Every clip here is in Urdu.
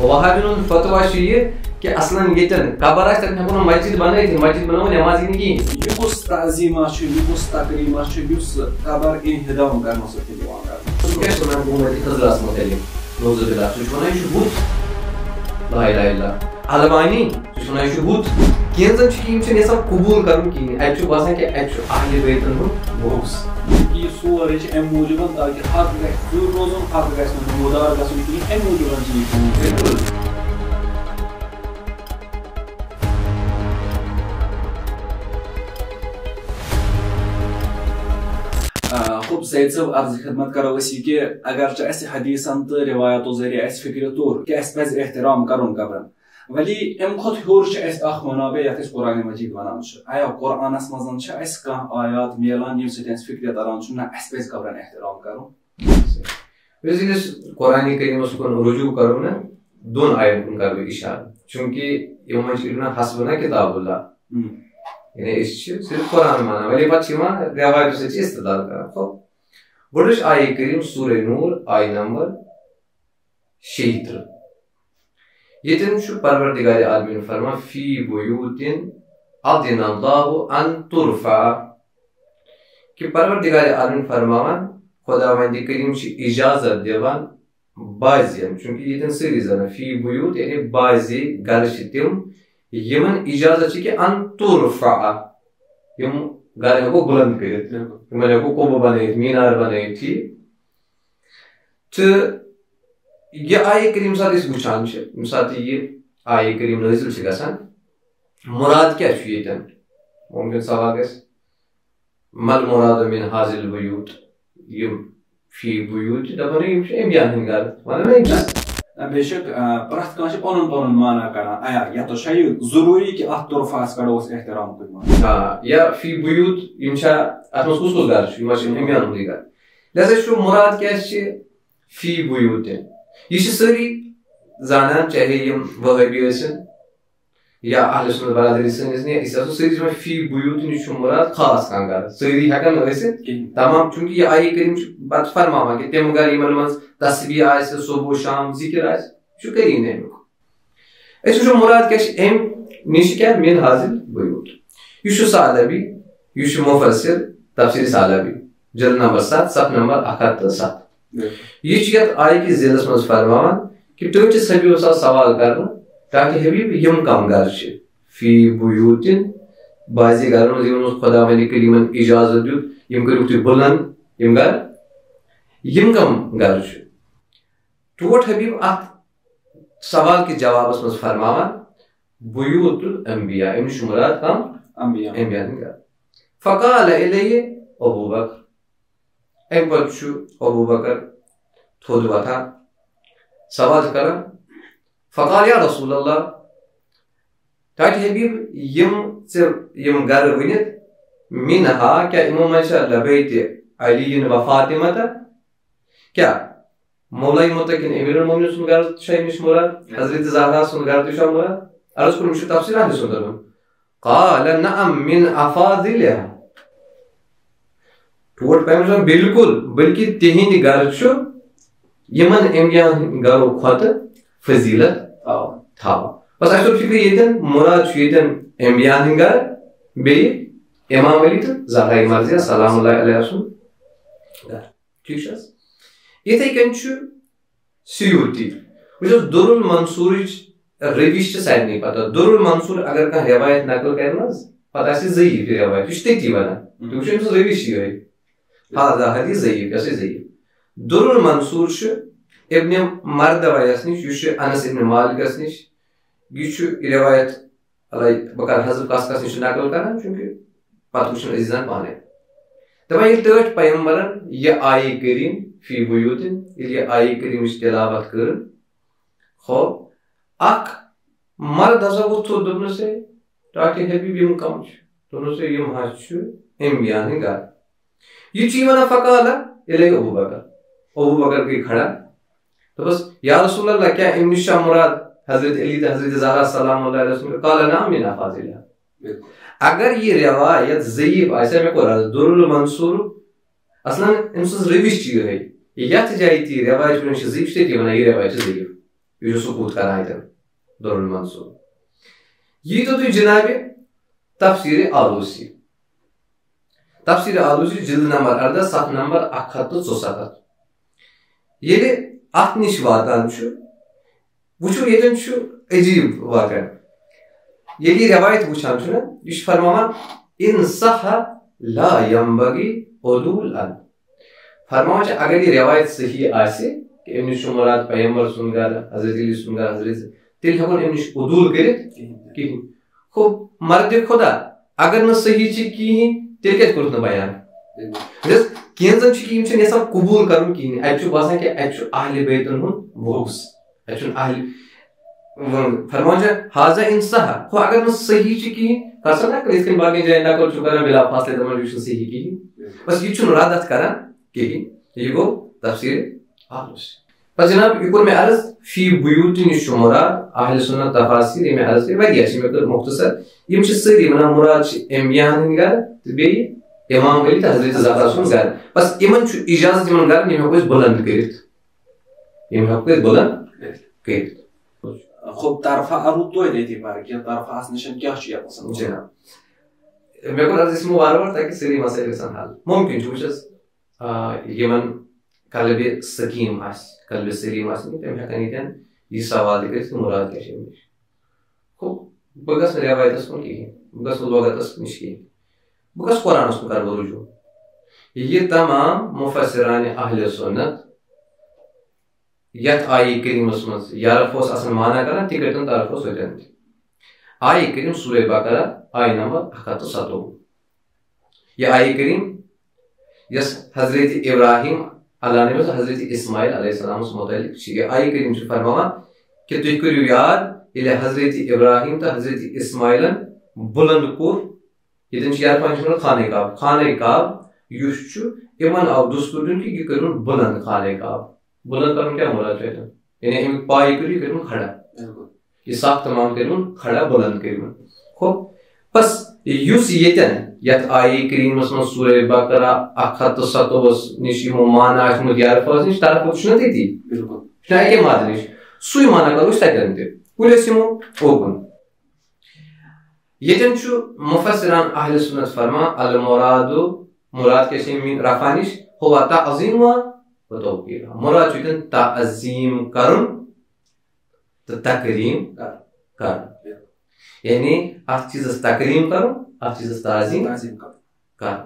وہابین فتوا یہ کہ اصلا یتن قبر آس تتن ہیکو مسجد بنائت مسجد بنو نماز نہیں کہین تعظیمہ تقریبہ قبر انہدام کرنے سۭتۍ یِوان کرنہٕ کیا ونان حکومت خضرس متعلق نوز باللہ سہ ونان یہ بت لا الہ الا البانی سہ ونان یہ بت کینژن یژھان قبول کرن کہین اتہ باسان کہ اتہ اہل بیتن ہند بوس یہ سورے امہ موجود تاکہ حق گژھِ دوٗر روزُن حق گژھِ نہٕ نمودار گژھُن کہیٖنۍ امہ موجود چھِ یہ بالکل خوب سید صٲب عرض خدمت کرو اس یہ کہ اگرچہ اسہ حدیثن تو روایتو ذریعہ اس فکر طور کہ اس پز احترام کرن قبرن ولی ام کھت ہور اس اخ منابع یتھ اس قرآن مجید ونان آیا قرآنس مزن اس کانٛہہ آیات میلان یم سۭتۍ اس فکر تران نہ اس پز قبرن احترام کرن اس قرآن کریم کن رجوع کرو نا دون آیت کن کرو اشارہ چونکہ یم حسب نا کتاب اللہ یعنی اس صرف قرآن مانا ولی پتہ روایت سے استدلال کران گوڈ آیہ کریم سورہ نور آیہ نمبر 36 یتن پروردگار عالمین فرمان فی بیوت اذن اللہ ان ترفع کہ پروردگار عالمین فرمان خداوند کریم اجازت دیوان بعضین چونکہ یتن سری زن فی بیوت یعنی بعضی گھر تم یمن اجازت کہ ان ترفع یم گھر کو بلند کرت یمن کو کوبہ بنائت مینار بنائت ٹھیک تو یہ آیہ کریم سات اس وچھان سات یہ آیہ کریم نازل چھ گژھان مراد کیا چھ یتن ممکن سوال گژھِ مل مراد من حاضر البیوت یم فی بیوت دپان یم چھ امیان ہند گھر ونان بے شک پرت کان پن پن مانا کران آیا یا تو شاید ضروری کہ ات طرفس کرو احترام کرنا ہاں یا فی بیوت یم چھ ات مس کس گھر چھ یم چھ امیان ہند گھر لہذا چھ مراد کیا چھ فی بیوت یہ ساری زانان چاہے یم وہابی ٲسِن یا اہل سنت برادری سٲنِس اس ساری فی بیوت نش مراد خاص کانٛہہ گھر سٲری ہیکن ٲسِتھ تمام چونکہ یہ آیہ کریم پتہ فرماوان کہ تم گھر یمن منٛز تسبیح آسہِ صبح شام ذکر آسہِ یہ کریم امیُک أسۍ وٕچھو مراد کیاہ چھِ امہِ نش کیاہ من حاضر بیوت یہ چھُ ثعلبی یہ چھُ مفسر تفسیر ثعلبی جلد نمبر 7 صفحہ نمبر 107 یہ یت آیہ کس ذیلس مز فرمان کہ ٹچس حبیب سا سوال کرنا تاکہ حبیب یم کم گھر فی بیوت بعضی گھرن مز یمن خدا ولی کریمن اجازت دیت یم کرو تھی بلند یم گھر یم کم گھر ٹوٹ حبیب ات سوال کے جواب مز فرمان بیوت الانبیاء ام مراد کم انبیاء گھر فقال الیہ ابو بکر ام پتہ ابو بکر تھود وتھان سوال کران فقال یا رسول اللہ تاکہ حبیب یم گھر ونت منہا کیا امو من لبیت علی و فاطمہ کیا مولا متقین امیر المومنین سن گھر نش مراد حضرت زہرا سن گھر تہ مراد عرض کرم تفسیر اہل سنت قال نعم من افاضلها ٹوٹ پیمن بالکل بلکہ تہند گھر یمن امیان گھرو کھت فضیلت تھا بس اس فکر یتن مراد یتن امیان ہند گھر بی امام علی تو زہرا مرضیہ سلام اللہ علیہ سن گھر ٹھیک یتھے کن سیوتی وچ در المنصور روش سارے پتہ در المنصور اگر کھانا روایت نقل کرنا پتہ آسہ ضعیف روایت یہ تتی ونان تم روش یہ هذا حدیث ضعیف یہ ضعیف در المنصور ابن مردویس نش یہ انس ابن مالکس نش یہ روایت بکر حضرت کس نش نقل کران چونکہ پتہ وچھن عزیزان پانے دپان یہ ٹھٹ پیغمبرن یہ آیہ کریم فی بیوت یہ آیہ کریم تلاوت کر خوب اخ مرد ہسا وہ تھوڑ دپن سے تاکہ حبیب یم کم دپن سے یم حج امیان ہند گھر یہ ونان فقال الیہ ابو بکر گئی کھڑا تو بس یا رسول اللہ کیا ام نش مراد حضرت علی حضرت زہرا سلام اللہ علیہ وسلم قال نعم من افاضلها اگر یہ روایت ضعیف ایسا میں کو در المنصور اصلا ام سز روش چیز ہے یت جائے تی روایت ون ضعیف تی ونان یہ روایت ضعیف یہ ثبوت کران در المنصور. یہ تو جناب تفسیر آلوسی. تفسیر آلوسی جلد نمبر 14 صف نمبر 174. ییٚلہِ اتھ نِش واتان چھُ وٕچھو ییٚتٮ۪ن چھُ عجیٖب واقعہ. ییٚلہِ یہِ رٮ۪وایت وٕچھان چھُ نا یہِ چھُ فرماوان اِن صح لا ينبغي عدول ان. فرماوان چھِ اگر یہِ رٮ۪وایت صحیح آسہِ کہ أمۍ نِش چھُ مراد پیغمبر سُنٛد گرٕ حضرت علی سُنٛد گرٕ حضرت تیٚلہِ ہٮ۪کو نہٕ أمۍ نِش عدول کٔرِتھ کِہیٖنۍ. خوب مرد خدا اگر نہٕ صحیح چھِ کِہیٖنۍ تیٚلہِ کیٛازِ کوٚرُکھ نہٕ بیان. کینٛژن چھُ کہِ یِم چھِنہٕ یژھان قبوٗل کرُن کِہیٖنۍ. اَتہِ چھُ باسان کہِ اَتہِ چھُ اہلِ بیتن ہُنٛد بوٚس. اَتہِ چھُنہٕ اہلِ فرمان چھِ حاضہ اِن صح. ہُہ اگر نہٕ صحیح چھِ کِہیٖنۍ کر سا نقل یِتھ کٔنۍ باقین جاین نقل چھُ کران بلا فاصلے دپان یہِ چھُنہٕ صحیح کِہیٖنۍ. بس یہِ چھُنہٕ رد اتھ کران کِہیٖنۍ. یہِ گوٚو تفسیٖر آلوسی. پتہٕ جناب یہِ کوٚر مےٚ عرض فی بیوٗت نِش چھُ مراد اہلِ سُنت تفاسیٖر یہِ مےٚ عرض کٔر واریاہ چھِ مےٚ کٔر مختصر. یِم چھِ سٲری ونان مراد چھِ انبیاہن ہٕنٛدۍ گرٕ تہٕ بیٚیہِ امام علی تہٕ حضرت زہرا سُنٛد گرٕ. بس یِمن چھُ اجازت یِمن گرن یِم ہٮ۪کو أسۍ بُلند کٔرِتھ. یِم ہٮ۪کو أسۍ بُلند کٔرِتھ. خود طرفہ ارو توتہِ ییٚتی فرق کینٛہہ طرفہس نِش کیٛاہ چھُ یتھ آسان. جناب مےٚ کوٚر عرض أسۍ یِمو وارٕ وارٕ تاکہِ سٲری مسٲیل گژھن حل. ممکن چھُ وٕچھ حظ یِمن قلبِ سقیٖم آسہِ قلبِ سلیٖم آسہِ تِم ہٮ۪کن ییٚتٮ۪ن یہِ سوال تہِ کٔرِتھ مُراد کیٛاہ چھِ اَمہِ نِش. خوب بہٕ گژھٕ نہٕ رٮ۪وایتس کُن کِہیٖنۍ. بہٕ گژھٕ نہٕ لۄغتس نِش کِہیٖنۍ. بہٕ گژھٕ قرآنس کُن کرٕ بہٕ رجوٗع. یہ تمام مفسران اہل سنت یتھ آیہِ کریٖمس منٛز یارف اوس آسان مانا کران تہِ کٔرۍتن طرف اوس ہوٚتٮ۪ن تہِ. آیہِ کریٖم سورہ بقرہ آیہِ نمبر 157. یہ آیہِ کریٖم یس حضرت ابراہیم علیٰ نبی حضرت اسماعیل علیہ السلامس متعلق چھِ. یہ آیہِ کریٖم چھُ فرماوان کہ تُہۍ کٔرِو یاد ییٚلہِ حضرت ابراہیم تہٕ حضرت اسماعیلن بُلند کوٚر. ییٚتٮ۪ن چھِ یارفان چھِ ونان خانہ کعب. خانہ کعب یُس چھُ یِمن آو دستور دِنہٕ کہِ یہِ کٔرۍوُن بُلند. خانہ کعب بُلند کرُن کیٛاہ مراد چھُ اَتٮ۪ن یعنی اَمیُک پایہِ کٔرِو یہِ کٔرۍوُن کھڑا. یہِ ساخ تمام کٔرۍوُن کھڑا بُلند کٔرۍوُن. خوب بس یُس ییٚتٮ۪ن یتھ آیہِ کریٖمس منٛز سورہ بقرہ 157 نِش یِمو مانا آسمُت یارفس نِش طرف چھُنہ تٔتی بِلکُل چھُنہ اکے مادٕ نِش سُے مانا کرو أسۍ تتٮ۪ن تہِ. کُلۍ أسۍ یِمو اوکُن. ییٚتٮ۪ن چھُ مفسران اہل سنت فرمان المرادُ مراد کیٛاہ چھِ اَمہِ رفع نِش ہُو تعظیٖم و توقیٖر. مراد چھُ ییٚتٮ۪ن تعظیٖم کرُن تہٕ تقریٖم کرُن. یعنی اتھ چیٖزس تقریٖم کرُن اتھ چیٖزس تعظیٖم کرُن.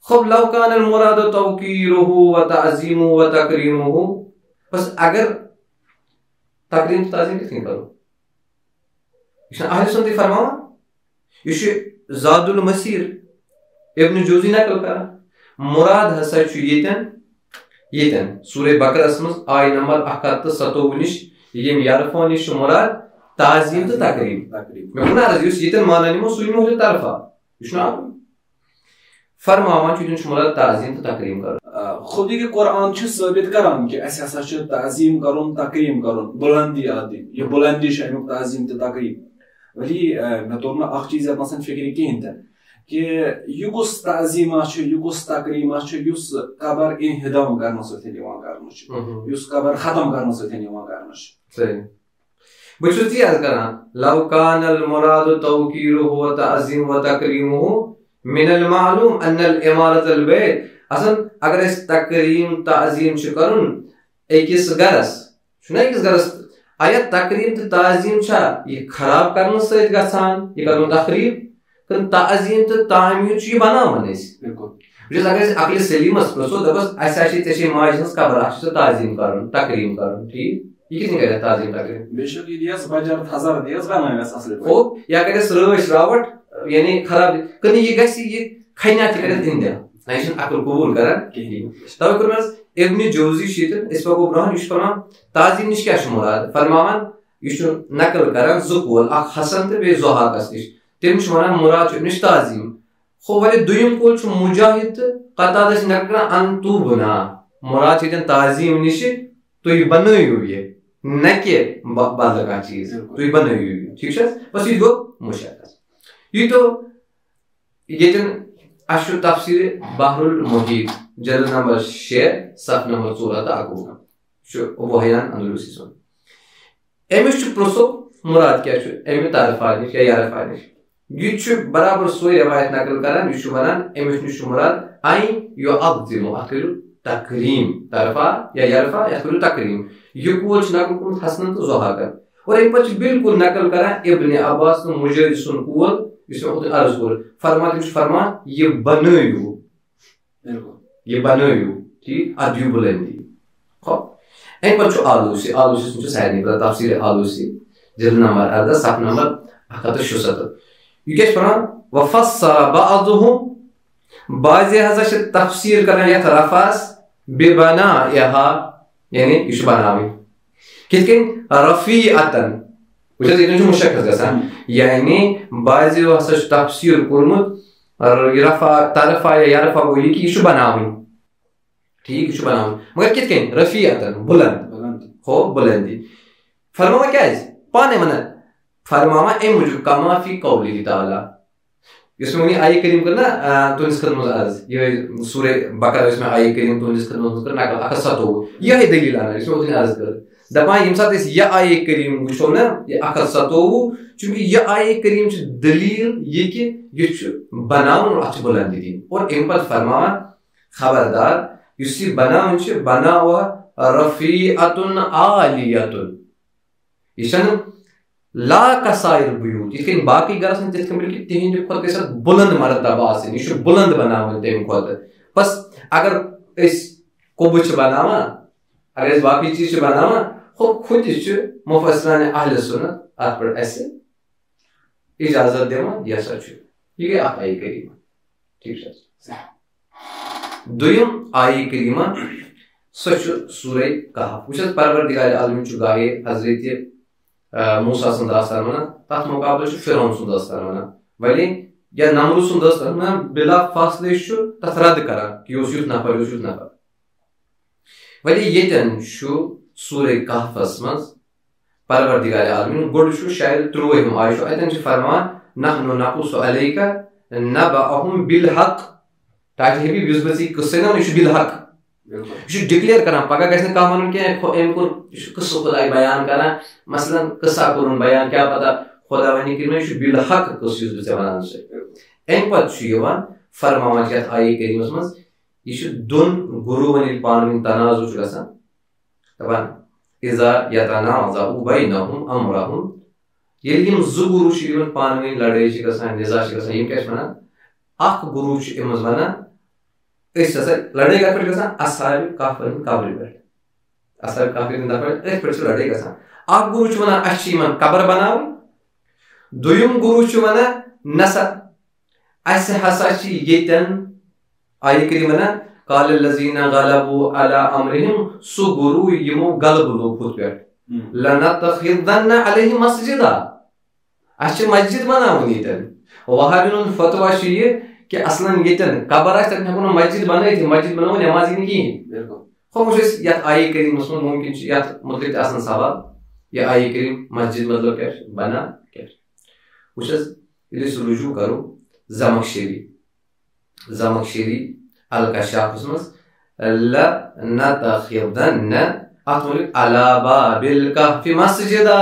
خب لو کان المراد توقیٖرُہ و تعظیٖمُہ و تقریٖمُہ. بس اگر تقریٖم تہٕ تعظیٖم کِتھ کٔنۍ کرو یہِ چھُنہ اہل سنتٕے فرماوان. یہِ چھُ زاد المسیٖر ابن جوزی نقل کران. مراد ہسا چھُ ییٚتٮ۪ن سورہ بقرس منٛز آیہِ نمبر 157 نِش ییٚمہِ یارفو نِش چھُ مراد تعظیٖم تہٕ تقریٖم. مےٚ ووٚن نہ حظ یُس ییٚتٮ۪ن مانان یِمو سُے نِمو طرفہ. یہِ چھُنہ اکُے فرماوان چھُ ییٚتٮ۪ن چھُ مراد تعظیٖم تہٕ تقریٖم کرُن. خود یہ قرآن چھُ ثٲبت کران کہ اَسہِ ہسا چھُ تعظیٖم کرُن تقریٖم کرُن بُلندی اَتھ دِنۍ. یہِ بُلندی چھِ امیُک تعظیٖم تہٕ تقریٖم. ولی مےٚ توٚر نہٕ اکھ چیٖز یتھ آسان فکرِ کِہینۍ تہِ کہ یہِ کُس تعظیٖما چھُ یہِ کُس تقریٖما چھُ یُس قبر انہدام کرنہٕ سۭتۍ یِوان کرنہٕ چھُ یُس قبر ختم کرنہٕ سۭتۍ یِوان کرنہٕ چھُ. بہٕ چھُس تی عرض کران لو کان المراد توقیٖرُہ و تعظیٖم و تقریٖمُہ من المعلوم ان العمارة البیت. اصل اگر أسۍ تقریٖم تعظیٖم چھُ کرُن أکِس گرس چھُنہ أکِس گرس آیا تقریٖم تہٕ تعظیٖم چھا یہِ خراب کرنہٕ سۭتۍ گژھان یہِ کرُن تقریٖب کِنہٕ تعظیٖم تہٕ تعمیٖر چھُ یہِ بناوان أسۍ. بِلکُل اگر أسۍ عقلِ سلیٖمس پرژھو دپس اَسہِ ہا چھِ ژےٚ چھے ماجہِ ہٕنٛز قبر اتھ چھُ ژےٚ تعظیٖم کرُن تقریٖم کرُن ٹھیٖک. یہِ کِتھ کٔنۍ کرِ تعظیٖم تقریٖم. بے شک یہِ دِیَس بجر تھزر دِیَس بنٲویس اصل پٲٹھۍ. او یا کَرٮ۪س رٲچھ راوٹھ یعنی خراب کِنہٕ یہِ گژھِ یہِ کھنیا تہِ کَرٮ۪س اِنٛدیا. یہِ چھُنہٕ عقل قبوٗل کران کِہیٖنۍ. توے کوٚر مےٚ حظ ابن جوزی چھُ ییٚتٮ۪ن أسۍ پَکو برونٛہہ یہِ چھُ فرمان تعظیٖم نِش کیٛاہ چھُ مراد. فرماوان یہِ چھُ نقل کران زٕ قول اکھ حسن تہٕ بیٚیہِ زُہاقس نِش. تِم چھِ ونان مراد چھُ اَمہِ نِش تعظیٖم. ہُہ وۄنۍ دوٚیِم قول چھُ مُجاہد تہٕ قتادہ چھِ نقل کران ان توبنا. مراد چھُ ییٚتٮ۪ن تعظیٖم نِشہِ تُہۍ بنٲیِو یہِ نہ کہِ بدل کانٛہہ چیٖز تُہۍ بنٲیِو یہِ ٹھیٖک چھِ حظ. بس یہِ گوٚو مُشکل. یہِ تو ییٚتٮ۪ن اَسہِ چھُ تفسیٖر بحر المحیط جلد نمبر 6 صف نمبر 411 چھُ ابو حیان اندلوسی سُنٛد. أمِس چھُ پرٛژھو مُراد کیٛاہ چھُ اَمہِ طرفا نِش یا یرفا نِش. یہِ چھُ برابر سُے رِوایت نقل کران یہِ چھُ وَنان أمِس نِش چھُ مُراد أن یُعظِمُ. اَتھ کٔرِو تقریٖم طرفا یا یرفا یَتھ کٔرِو تقریٖم. یہِ قول چھُ نقل کوٚرمُت حسنن تہٕ ضحاکن. اور اَمہِ پتہٕ چھُ بالکل نقل کران ابن عباس تہٕ مجاہد سُنٛد قول یُس مےٚ اوترٕ عرض کوٚر. فرمان تِم چھِ فرمان یہِ بنٲیِو یہِ بنٲیِو ٹھیٖک اَتھ دِیِو بُلندی. اَمہِ پتہٕ چھُ آلوسی. آلوسی سُنٛد چھُ سارنٕے پتہ تفسیٖر آلوسی جلد نمبر 18 صفحہ نمبر 176. یہِ کیٛاہ چھُ پران وفسر بعضهم بعضے ہسا چھِ تفسیٖر کران یتھ رفعس ببنائها یعنی یہِ چھُ بناوٕنۍ کِتھ کٔنۍ رفیعتن. وٕچھ حظ ییٚتٮ۪ن چھُ مُشکل گژھان یعنی بعضیو ہسا چھُ تفسیٖر کوٚرمُت رفع طرفا یا یرفا گوٚو یہِ کہِ یہِ چھُ بناوٕنۍ ٹھیٖک یہِ چھُ بناوٕنۍ مگر کِتھ کٔنۍ رفیعتن بُلند ہو بُلندی. فرماوان کیٛازِ پانے ونان فرماوان اَمہِ موٗجوٗب کما فی قولیہ تعالیٰ. یُس مےٚ وٕنی آیہِ کریم کٔر نا تُہنٛدِس خدمت منٛز عرض یِہوٚے سورہ بقرہ یُس مےٚ آیہِ کریم تُہنٛدِس خدمت منٛز کٔر نقل 127 یِہوٚے دٔلیٖل اَنان یُس مےٚ اوترٕ عرض کٔر دپان ییٚمہِ ساتہٕ أسۍ یہِ آیہِ کریم وٕچھو نا یہِ 127 چوٗنٛکہِ یہِ آیہِ کریم چھِ دٔلیٖل یہِ کہِ یہِ چھُ بناوُن اور اَتھ چھِ بُلندی دِنۍ. اور اَمہِ پتہٕ فرماوان خبردار یُس یہِ بناوُن چھُ بناوہ رفیعتن عالیتن. یہِ چھنہٕ لا کسائر بیوٗت یِتھ کٔنۍ باقٕے گرس نہٕ تِتھ کٔنۍ بلکہِ تِہنٛدِ کھۄتہٕ گژھِ اَتھ بُلند مرتبہ آسٕنۍ. یہِ چھُ بُلند بناوُن تَمہِ کھۄتہٕ. بس اگر أسۍ قۄبہٕ چھِ بناوان اگر أسۍ باقٕے چیٖز چھِ بناوان ہُتہِ چھُ مُفسِرانِ اہلِ سُنت اتھ پٮ۪ٹھ اسہِ اِجازت دِوان یہِ ہسا چھُ یہِ گٔے اکھ آیہِ کریٖمہ ٹھیٖک چھِ حظ. دوٚیِم آیہِ کریٖمہ سۄ چھُ سورہ کہف. وٕچھ حظ پروردگارِ عالمیٖن چھُ گاہے حضرتِ موسیٰ سُنٛد داستان ونان تتھ مُقابلہٕ چھُ فرعون سُنٛد داستان ونان ولی یا نمرود سُنٛد داستان ونان بلا فاصلے چھُ تتھ رد کران کہِ یہِ اوس یُتھ نفر یہِ اوس یُتھ نفر. ولی ییٚتٮ۪ن چھُ سورہ کہفس منٛز پروردگارِ عالمیٖن گۄڈٕ چھُ شاید 30 آیہِ چھُ اتٮ۪ن چھُ فرمان نحن نقص علیک نبأهم بالحق. ٹاٹہِ حبیٖب یُس بہٕ ژےٚ قصہٕ وَنان یہِ چھُ بالحق. یہِ چھُ ڈِکلیئر کران پگہہ گژھِ نہٕ کانٛہہ وَنُن کینٛہہ أمۍ کوٚر یہِ چھُ قصہٕ خۄداے بیان کران مثلاً قصہ کوٚرُن بیان کیٛاہ پتہ خۄدا وَنہِ کہِ یہِ چھُ بالحق قصہٕ یُس بہٕ ژےٚ وَنان چھُسے. اَمہِ پتہٕ چھُ یِوان فرماوان چھِ یتھ آیہِ کریٖمس منٛز یہِ چھُ دۄن گُروٗوَن ییٚلہِ پانہٕ ؤنۍ تنازُع چھُ گژھان دپان اِذا یتنازعوا بینہم امرہم ییٚلہِ یِم 2 گُروٗ چھِ یِمن پانہٕ ؤنۍ لڑٲے چھِ گژھان نِزاع چھِ گژھان یِم کیٛاہ چھِ وَنان اکھ گُروٗ چھُ أمِس وَنان أسۍ ہسا لڑٲے کتھ پٮ۪ٹھ گژھان اصحابِ کہفن ہٕنٛدِ قبرِ پٮ۪ٹھ. اصحابِ کہفہِ ہٕنٛدِ دپان أتھۍ پٮ۪ٹھ چھِ لڑٲے گژھان. اکھ گُروٗ چھُ وَنان اَسہِ چھِ یِمن قبر بناوٕنۍ. دوٚیِم گُروٗ چھُ وَنان نسا اَسہِ ہسا چھِ ییٚتٮ۪ن آیہِ کٔرِو وَنان قال الذین غلبوا علی امرہم سُہ گُروٗ یِمو غلبہٕ لوٚگ ہُتھ پٮ۪ٹھ لنتخذن علیہ مسجدا اَسہِ چھِ مسجد بناوٕنۍ ییٚتٮ۪ن. وہابین ہُنٛد فتوا چھُ یہِ کہِ اصلن ییٚتٮ۪ن قبر آسہِ تتٮ۪ن ہٮ۪کو نہٕ مسجد بنٲیِتھ مسجد بناوو نٮ۪مازی نہٕ کِہینۍ. ہُہ وٕچھ أسۍ یتھ آیہِ کریٖمس منٛز مُمکِن چھُ یتھ مُتعلق تہِ آسان سوال یہِ آیہِ کریٖم مسجد مطلب کیٛاہ چھُ بنا کیٛاہ چھُ. وٕچھ حظ ییٚلہِ أسۍ رجوٗع کرو زمخشری الکشافس منٛز لنتخذن اتھ مُتعلق علی باب الکہف مسجدا.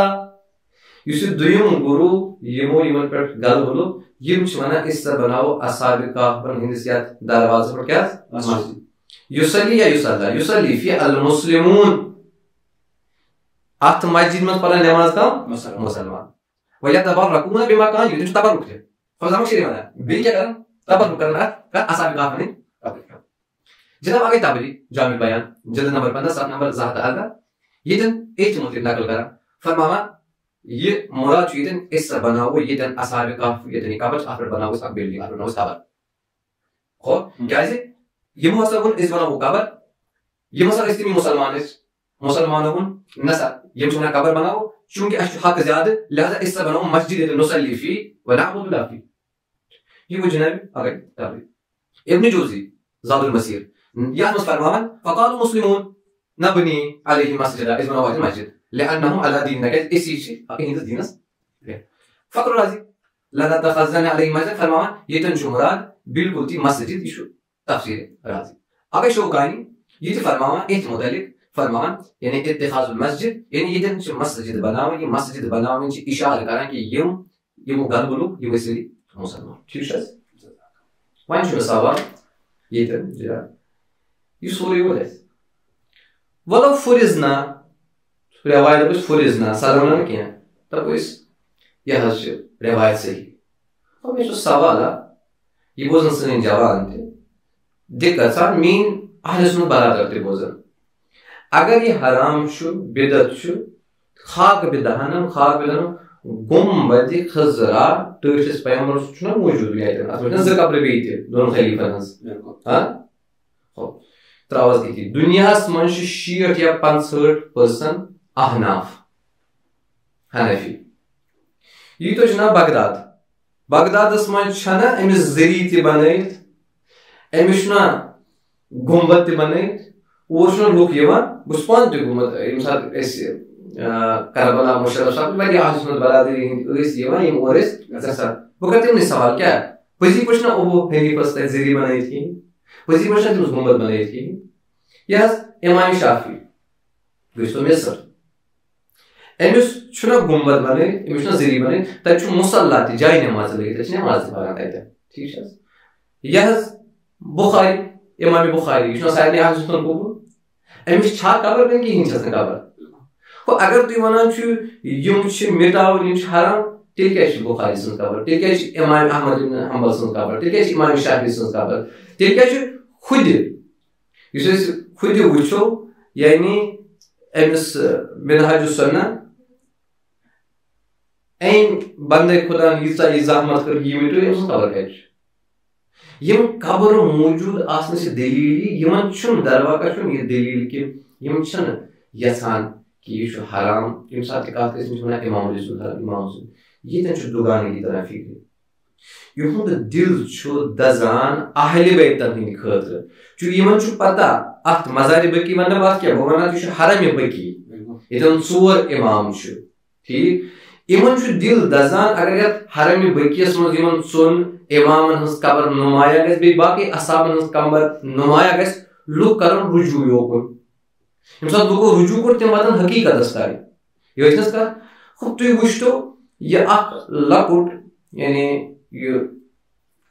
یُس یہِ دوٚیِم گُروٗ یِمو یِمن پٮ۪ٹھ غلبہٕ لوٚگ یِم چھِ ونان أسۍ ہسا بناوو اصحابِ کہفن ہٕنٛدِس یتھ دروازس پٮ۪ٹھ کیٛاہ مسجد. یُصلی یا یُصلی یُصلی فی المسلمون اتھ مسجد منٛز پران نٮ۪ماز کم مُسلمان. وَیَتَبَرَّکُونَ بِمَا کانوا یعمَلُونَ یہِ چھُ تبرُک تہِ زمخشری ونان بیٚیہِ کیٛاہ کران تبرُک کران اتھ اصحابِ کہفن ہٕنٛدۍ قبرِ پٮ۪ٹھ. جناب آگے تبری جامع بیان جلد نمبر 15 صفحہ نمبر 218 ییٚتٮ۪ن أتھۍ مُتعلق نقل کران فرماوان یہِ مُراد چھُ ییٚتٮ۪ن أسۍ بناوو ییٚتٮ۪ن اصحابِ کہف ییٚتٮ۪ن یہِ قبر چھِ اتھ پٮ۪ٹھ بناوو أسۍ اکھ بِلڈنگ اتھ پٮ۪ٹھ بناوو أسۍ قبر. کیٛازِ یِمو ہسا ووٚن أسۍ بناوو قبر یِم ہسا ٲسۍ تِم مُسلمان ٲسۍ مُسلمانو ووٚن نسا یِم چھِ ونان قبر بناوو چوٗنٛکہِ اَسہِ چھُ حق زیادٕ لہذا أسۍ ہسا بناوو مسجد ییٚتٮ۪ن نُصلی فی ونعبد لا فی. یہِ گوٚو جناب اگے تبری. ابن جوزی زاد المسیر یتھ منٛز فرماوان فقال المسلمون نبنی علیہ مسجدا أسۍ بناوو اَتہِ مسجد لأنهم على دیننا کیٛازِ أسی چھِ یِہنٛدِس دیٖنس پٮ۪ٹھ. فخر الرازی لنتخذن علیہ مسجد فرماوان ییٚتٮ۪ن چھُ مُراد بالکل تی مسجد یہِ چھُ تفسیٖر رازی. اگے شوکانی یہِ تہِ فرماوان أتھۍ مُتعلق فرمان یعنی اتخاذ المسجد یعنی ییٚتٮ۪ن چھِ مسجد بناوٕنۍ یہِ مسجد بناوٕنۍ چھِ اِشارٕ کران کہِ یِمو گربہٕ لُکھ یِم ٲسۍ مُسلمان ٹھیٖک چھِ حظ وۄنۍ چھُ مےٚ سوال ییٚتٮ۪ن یہِ سورُے ووت اَسہِ وَلو فُرِزنا رٮ۪وایت دَپو أسۍ فُرِزنا سَر وَنو نہٕ کینٛہہ دَپو أسۍ یہِ حظ چھِ رٮ۪وایت صحیح گوٚو مےٚ چھُ سوال اکھ یہِ بوزن سٲنۍ جوان تہِ دِقت سان میٲنۍ اہلِ سُنت برادر تہِ بوزن اگر یہِ حرام چھُ بدعت چھُ خاک بدہنم گُمبدِ خضرا ٹٲٹھِس پیغمبرس چھُنہ موٗجوٗد ییٚتٮ۪ن اتھ منٛز چھِنہ زٕ قبرٕ بیٚیہِ تہِ دۄن خلیفن ہٕنٛز تراوس ییٚتی دُنیاہس منٛز چھِ 60 یا 65% احناف حنفی ییٖتو چھُ ناو بغدادس منٛز چھنہ أمِس ذٔریعہٕ تہِ بنٲیِتھ أمِس چھُنہ گُمبد تہِ بنٲیِتھ اور چھُنہ لُکھ یِوان بہٕ چھُس پانہٕ تہِ گوٚمُت ییٚمہِ ساتہٕ أسۍ کربلا مُشرف صٲب واریاہ اہلِ سُنت برادری ہٕنٛدۍ ٲسۍ یِوان یِم اور ٲسۍ گژھان بہٕ کرٕ تِمنٕے سوال کیٛاہ پٔزی پٲٹھۍ چھُنہ ابوٗ حنیٖفس تتہِ ذٔریعہٕ بنٲیِتھ کِہینۍ پٔزی پٲٹھۍ چھُنہ تٔمِس گُمبد بنٲیِتھ کِہینۍ یہِ حظ امام شافی گٔژھتو مصر أمِس چھُنہ گُمبد بنٲیِتھ أمِس چھُنہ ذٔریعہٕ بنٲیِتھ تتہِ چھُ مُصلیٰ تہِ جاے نماز لٲگِتھ تتہِ چھِ نماز تہِ پران تتہِ ٹھیٖک چھِ حظ یہِ حظ بُخاری امام بُخاری یہِ چھُنہ سارنٕے اہلِ سُنت قبوٗل أمِس چھا قبر کِنہٕ کِہینۍ چھس نہٕ قبر گوٚو اگر تُہۍ ونان چھِو یِم چھِ مٹاوٕنۍ یِم چھِ حرام تیٚلہِ کیازِ چھِ بُخاری سٕنٛز قبر تیٚلہِ کیازِ چھِ امام احمد ابن حنبل سٕنٛز قبر تیٚلہِ کیازِ چھِ امام شافی سٕنٛز قبر تیٚلہِ کیازِ چھُ خُدِ یُس أسۍ خُدِ وٕچھو یعنی أمِس منہاج السُنہ أمۍ بندے خۄداہن ییٖژاہ یہِ زحمت کٔر یہِ مِٹو أمۍ سٕنٛز قبر کتہِ چھِ یِم قبرٕ موٗجوٗد آسنہٕ چھِ دٔلیٖل یِمن چھُنہٕ درواقع چھُنہٕ یہِ دٔلیٖل کہِ یِم چھِنہٕ یژھان کہِ یہِ چھُ حرام ییٚمہِ ساتہٕ تہِ کتھ گژھِ یِم چھِ ونان امام علی سُنٛد حرام امام سُنٛد ییٚتٮ۪ن چھُ دُگانگی تران فِکرِ یِہُنٛد دِل چھُ دزان اہلِ بیتن ہٕنٛدِ خٲطرٕ چوٗنکہِ یِمن چھُ پتہ اتھ مزارِ بٔکی ونہٕ بہٕ اتھ کیٛاہ بہٕ ونہٕ یہِ چھُ حرمِ بٔکی ییٚتٮ۪ن 4 امام چھِ ٹھیٖک یِمن چھُ دِل دزان اگر یتھ حرمِ بٔکیَس منٛز یِمن 4 امامن ہٕنٛز قبر نُمایاں گژھِ بیٚیہِ باقٕے اصحابن ہٕنٛز قبر نُمایاں گژھِ لُکھ کرن رجوٗع یوکُن ییٚمہِ ساتہٕ لُکو رجوٗع کوٚر تِم واتن حقیٖقتس تانۍ یہِ ٲسۍ نہ کتھ تُہۍ وٕچھتو یہِ اکھ لۄکُٹ یعنی یہِ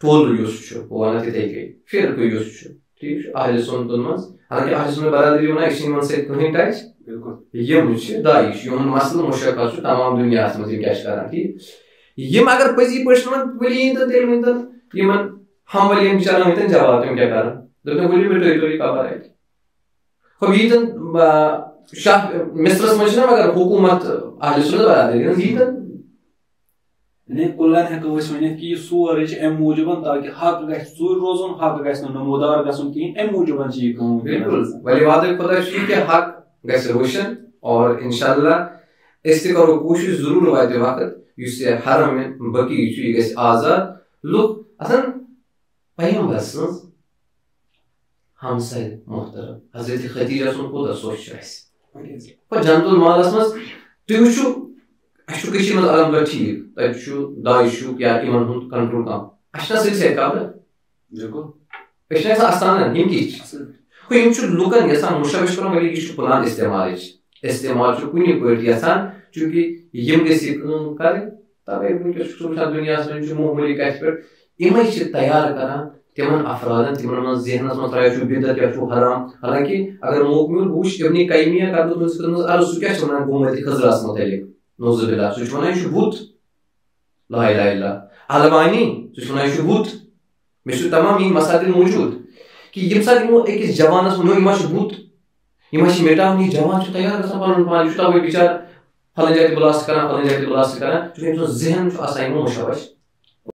ٹولہٕ یُس چھُ بہٕ ونہٕ تِتھے کٔنۍ فرقہٕ یُس چھُ ٹھیٖک چھُ اہلِ سُنتن منٛز حالانکہِ اہلِ سُنت برادری ونان أسۍ چھِ یِمن سۭتۍ کٕہٕنۍ ٹچ یِم چھِ داعش یِہُنٛد مسلہٕ مُشخص چھُ تمام دُنیاہس منٛز یِم کیاہ چھِ کران ٹھیٖک یِم اگر پٔزی پٲٹھۍ چھِ ونان ؤلِو یِن تہٕ تیٚلہِ ؤنۍتن یِمن حمل یِم بِچارن ؤنۍتن جواب تِم کیاہ کرن دوٚپُن ؤلِو مِٹٲیتو یہِ قبر اتہِ گوٚو ییٖتن شاہ مصرس منٛز چھِنہ مگر حکوٗمت اہلِ سُنت برادری ہٕنٛز ییٖتن کُلن ہیٚکو أسۍ ؤنِتھ کہِ یہِ سورُے چھِ اَمہِ موٗجوٗب تاکہِ حق گژھِ ژوٗرِ روزُن حق گژھِ نہٕ نموٗدار گژھُن کِہینۍ اَمہِ موٗجوٗب چھِ یہِ کٲم بِلکُل ولی وعدٕ خۄدا چھُ یہِ کہِ حق گژھِ روشن اور انشاء اللہ أسۍ تہِ کرو کوٗشش ضروٗر واتہِ وقت یُس یہِ حرم بٔکی چھُ یہِ گژھِ آزاد لُکھ آسان پیغمبر سٕنٛز ہمساے محترم حضرت خدیجہ سُنٛد کوٗتاہ سوچ چھُ اَسہِ جنت المالس منٛز تُہۍ وٕچھِو اَسہِ چھُ کٔشیٖرِ منٛز الحمدُاللہ ٹھیٖک تَتہِ چھُ داعشُک یا یِمن ہُنٛد کنٹرول کم اَسہِ چھِنہ سٲرسٕے قبر أسۍ چھِنہ آسان استانن یِم کِتھ چھِ گوٚو یِم چھِ لُکن یژھان مُشوِش کرُن ولی یہِ چھُ پلان استعمال چھُ کُنہِ پٲٹھۍ یژھان چوٗنکہِ یِم گٔژھ یہِ کٲم کرٕنۍ تَوے وٕنکیٚس چھُ وٕچھان دُنیاہس منٛز چھُ معموٗلی کتھِ پٮ۪ٹھ یِمے چھِ تیار کران تِمن افرادن تِمن منٛز ذہنس منٛز ترٛایو چھُ بدعت یا چھُ حرام حالانکہِ اگر موقعہٕ میول بہٕ وٕچھِ ابنِ قیمیہ کرٕ بہٕ تٔمِس منٛز عرض سُہ کیاہ چھُ ونان گُمبدِ خضراہس مُتعلق نعوذ باللہ سُہ چھُ ونان یہِ چھُ بُت لا اِلہَ اِلَّا اللہ البانی سُہ چھُ ونان یہِ چھُ بُت مےٚ چھُ تمام یِم مسادِر موٗجوٗد کہِ ییٚمہِ ساتہٕ یِمو أکِس جوانس ووٚنو یہِ ما چھُ بُت یہِ ما چھِ مِٹاوُن یہِ جوان چھُ تیار گژھان پنُن پان یہِ چھُ تَوے بِچار پھلٲنۍ جایہِ تہِ بلاسٹ کران پھلٲنۍ جایہِ تہِ بلاسٹ کران چوٗنکہِ أمۍ سُنٛد ذہن چھُ آسان یِمو مُشوش